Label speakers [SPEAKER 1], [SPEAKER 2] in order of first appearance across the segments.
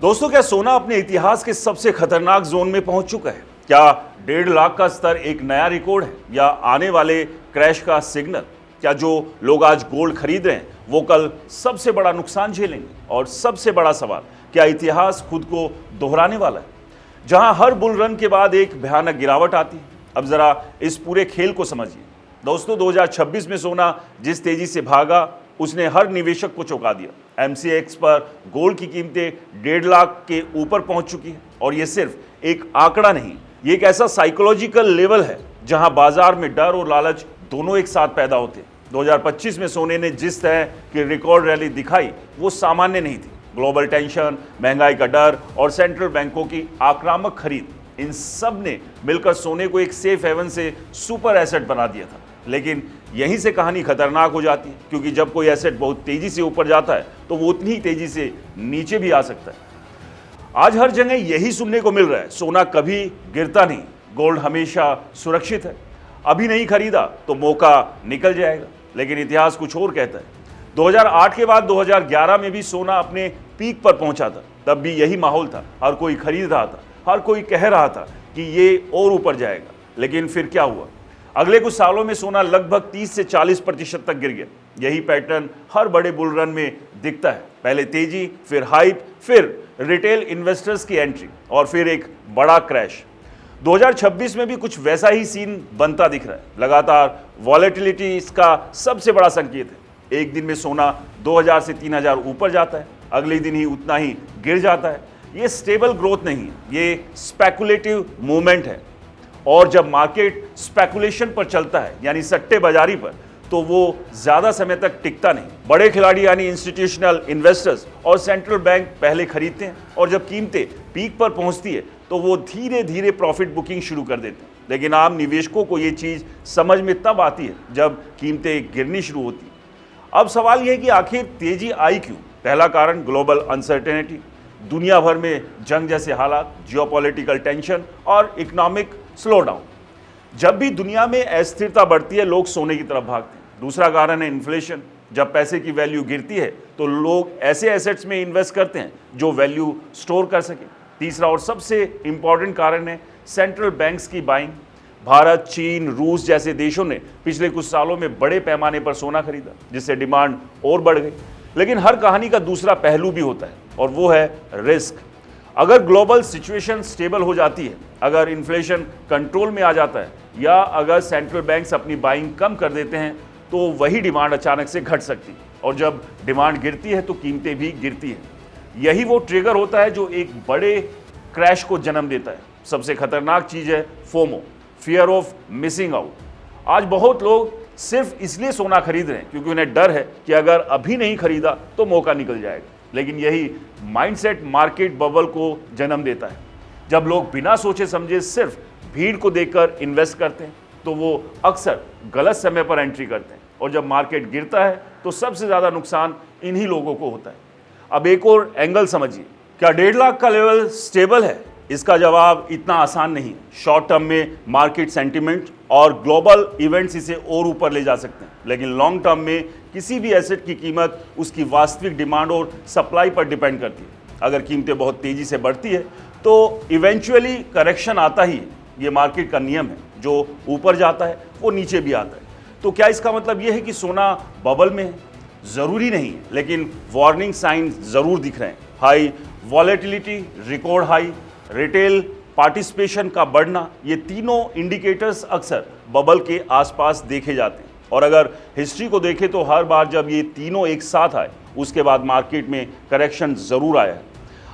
[SPEAKER 1] दोस्तों, क्या सोना अपने इतिहास के सबसे खतरनाक जोन में पहुंच चुका है? क्या 1.5 लाख का स्तर एक नया रिकॉर्ड है या आने वाले क्रैश का सिग्नल? क्या जो लोग आज गोल्ड खरीद रहे हैं वो कल सबसे बड़ा नुकसान झेलेंगे? और सबसे बड़ा सवाल, क्या इतिहास खुद को दोहराने वाला है? जहां हर बुल रन के बाद एक भयानक गिरावट आती है। अब जरा इस पूरे खेल को समझिए। दोस्तों, 2026 में सोना जिस तेजी से भागा उसने हर निवेशक को चौंका दिया। एमसीएक्स पर गोल्ड की कीमतें 1.5 लाख के ऊपर पहुंच चुकी है। और ये सिर्फ एक आंकड़ा नहीं, ये एक ऐसा साइकोलॉजिकल लेवल है जहां बाजार में डर और लालच दोनों एक साथ पैदा होते हैं। 2025 में सोने ने जिस तरह की रिकॉर्ड रैली दिखाई वो सामान्य नहीं थी। ग्लोबल टेंशन, महंगाई का डर और सेंट्रल बैंकों की आक्रामक खरीद, इन सब ने मिलकर सोने को एक सेफ हेवन से सुपर एसेट बना दिया था। लेकिन यहीं से कहानी खतरनाक हो जाती है, क्योंकि जब कोई एसेट बहुत तेजी से ऊपर जाता है तो वो उतनी ही तेजी से नीचे भी आ सकता है। आज हर जगह यही सुनने को मिल रहा है, सोना कभी गिरता नहीं, गोल्ड हमेशा सुरक्षित है, अभी नहीं खरीदा तो मौका निकल जाएगा। लेकिन इतिहास कुछ और कहता है। 2008 के बाद 2011 में भी सोना अपने पीक पर पहुंचा था। तब भी यही माहौल था, हर कोई खरीद रहा था, हर कोई कह रहा था कि ये और ऊपर जाएगा। लेकिन फिर क्या हुआ? अगले कुछ सालों में सोना लगभग 30 से 40% तक गिर गया। यही पैटर्न हर बड़े बुल रन में दिखता है। पहले तेजी, फिर हाइप, फिर रिटेल इन्वेस्टर्स की एंट्री और फिर एक बड़ा क्रैश। 2026 में भी कुछ वैसा ही सीन बनता दिख रहा है। लगातार वॉलेटिलिटी इसका सबसे बड़ा संकेत है। एक दिन में सोना 2000 से 3000 ऊपर जाता है, अगले दिन ही उतना ही गिर जाता है। ये स्टेबल ग्रोथ नहीं है, ये स्पेकुलेटिव मूवमेंट है। और जब मार्केट स्पेकुलेशन पर चलता है, यानी सट्टेबाजारी पर, तो वो ज्यादा समय तक टिकता नहीं। बड़े खिलाड़ी यानी इंस्टीट्यूशनल इन्वेस्टर्स और सेंट्रल बैंक पहले खरीदते हैं और जब कीमतें पीक पर पहुंचती है तो वो धीरे धीरे प्रॉफिट बुकिंग शुरू कर देते हैं। लेकिन आम निवेशकों को ये चीज समझ में तब आती है जब कीमतें गिरनी शुरू होती है। अब सवाल यह है कि आखिर तेजी आई क्यों? पहला कारण ग्लोबल अनसर्टेनिटी, दुनिया भर में जंग जैसे हालात, जियोपॉलिटिकल टेंशन और इकोनॉमिक स्लोडाउन। जब भी दुनिया में अस्थिरता बढ़ती है, लोग सोने की तरफ भागते हैं। दूसरा कारण है इन्फ्लेशन। जब पैसे की वैल्यू गिरती है तो लोग ऐसे एसेट्स में इन्वेस्ट करते हैं जो वैल्यू स्टोर कर सके। तीसरा और सबसे इंपॉर्टेंट कारण है सेंट्रल बैंक्स की बाइंग। भारत, चीन, रूस जैसे देशों ने पिछले कुछ सालों में बड़े पैमाने पर सोना खरीदा, जिससे डिमांड और बढ़ गई। लेकिन हर कहानी का दूसरा पहलू भी होता है और वो है रिस्क। अगर ग्लोबल सिचुएशन स्टेबल हो जाती है, अगर इन्फ्लेशन कंट्रोल में आ जाता है या अगर सेंट्रल बैंक्स अपनी बाइंग कम कर देते हैं तो वही डिमांड अचानक से घट सकती है। और जब डिमांड गिरती है तो कीमतें भी गिरती हैं। यही वो ट्रिगर होता है जो एक बड़े क्रैश को जन्म देता है। सबसे खतरनाक चीज़ है FOMO, fear of missing out. आज बहुत लोग सिर्फ इसलिए सोना खरीद रहे हैं क्योंकि उन्हें डर है कि अगर अभी नहीं खरीदा तो मौका निकल जाएगा। लेकिन यही माइंडसेट मार्केट बबल को जन्म देता है। जब लोग बिना सोचे समझे सिर्फ भीड़ को देखकर इन्वेस्ट करते हैं तो वो अक्सर गलत समय पर एंट्री करते हैं। और जब मार्केट गिरता है तो सबसे ज़्यादा नुकसान इन्हीं लोगों को होता है। अब एक और एंगल समझिए, क्या 1.5 लाख का लेवल स्टेबल है? इसका जवाब इतना आसान नहीं। शॉर्ट टर्म में मार्केट सेंटिमेंट और ग्लोबल इवेंट्स इसे और ऊपर ले जा सकते हैं, लेकिन लॉन्ग टर्म में किसी भी एसेट की कीमत उसकी वास्तविक डिमांड और सप्लाई पर डिपेंड करती है। अगर कीमतें बहुत तेजी से बढ़ती है तो इवेंचुअली करेक्शन आता ही है। ये मार्केट का नियम है, जो ऊपर जाता है वो नीचे भी आता है। तो क्या इसका मतलब ये है कि सोना बबल में है? ज़रूरी नहीं है, लेकिन वार्निंग साइन ज़रूर दिख रहे हैं। High volatility, record high, retail participation का बढ़ना, ये तीनों इंडिकेटर्स अक्सर बबल के आसपास देखे जाते हैं। और अगर हिस्ट्री को देखें तो हर बार जब ये तीनों एक साथ आए उसके बाद मार्केट में करेक्शन ज़रूर आया है।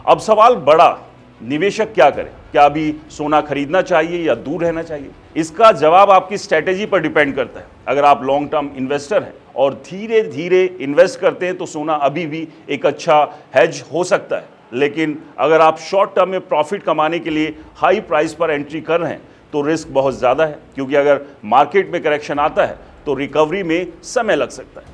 [SPEAKER 1] अब सवाल बड़ा, निवेशक क्या करें? क्या अभी सोना खरीदना चाहिए या दूर रहना चाहिए? इसका जवाब आपकी स्ट्रैटेजी पर डिपेंड करता है। अगर आप लॉन्ग टर्म इन्वेस्टर हैं और धीरे धीरे इन्वेस्ट करते हैं तो सोना अभी भी एक अच्छा हेज हो सकता है। लेकिन अगर आप शॉर्ट टर्म में प्रॉफिट कमाने के लिए हाई प्राइस पर एंट्री कर रहे हैं तो रिस्क बहुत ज़्यादा है, क्योंकि अगर मार्केट में करेक्शन आता है तो रिकवरी में समय लग सकता है।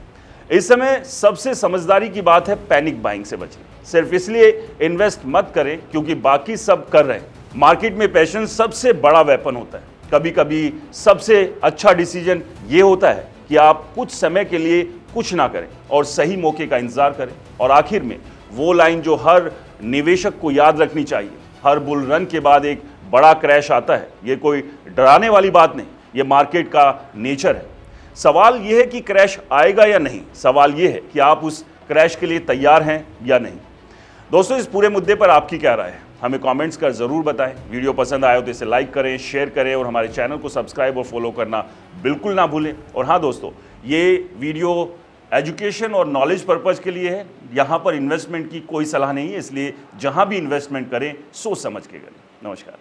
[SPEAKER 1] इस समय सबसे समझदारी की बात है पैनिक बाइंग से बचना। सिर्फ इसलिए इन्वेस्ट मत करें क्योंकि बाकी सब कर रहे हैं। मार्केट में पेशेंस सबसे बड़ा वेपन होता है। कभी कभी सबसे अच्छा डिसीजन ये होता है कि आप कुछ समय के लिए कुछ ना करें और सही मौके का इंतजार करें। और आखिर में वो लाइन जो हर निवेशक को याद रखनी चाहिए। हर बुल रन के बाद एक बड़ा क्रैश आता है। ये कोई डराने वाली बात नहीं, ये मार्केट का नेचर है। सवाल यह है कि क्रैश आएगा या नहीं। सवाल यह है कि आप उस क्रैश के लिए तैयार हैं या नहीं। दोस्तों, इस पूरे मुद्दे पर आपकी क्या राय है, हमें कमेंट्स कर जरूर बताएं। वीडियो पसंद आए तो इसे लाइक करें, शेयर करें और हमारे चैनल को सब्सक्राइब और फॉलो करना बिल्कुल ना भूलें। और हाँ दोस्तों, ये वीडियो एजुकेशन और नॉलेज पर्पज के लिए है। यहाँ पर इन्वेस्टमेंट की कोई सलाह नहीं है, इसलिए जहाँ भी इन्वेस्टमेंट करें सोच समझ के करें। नमस्कार।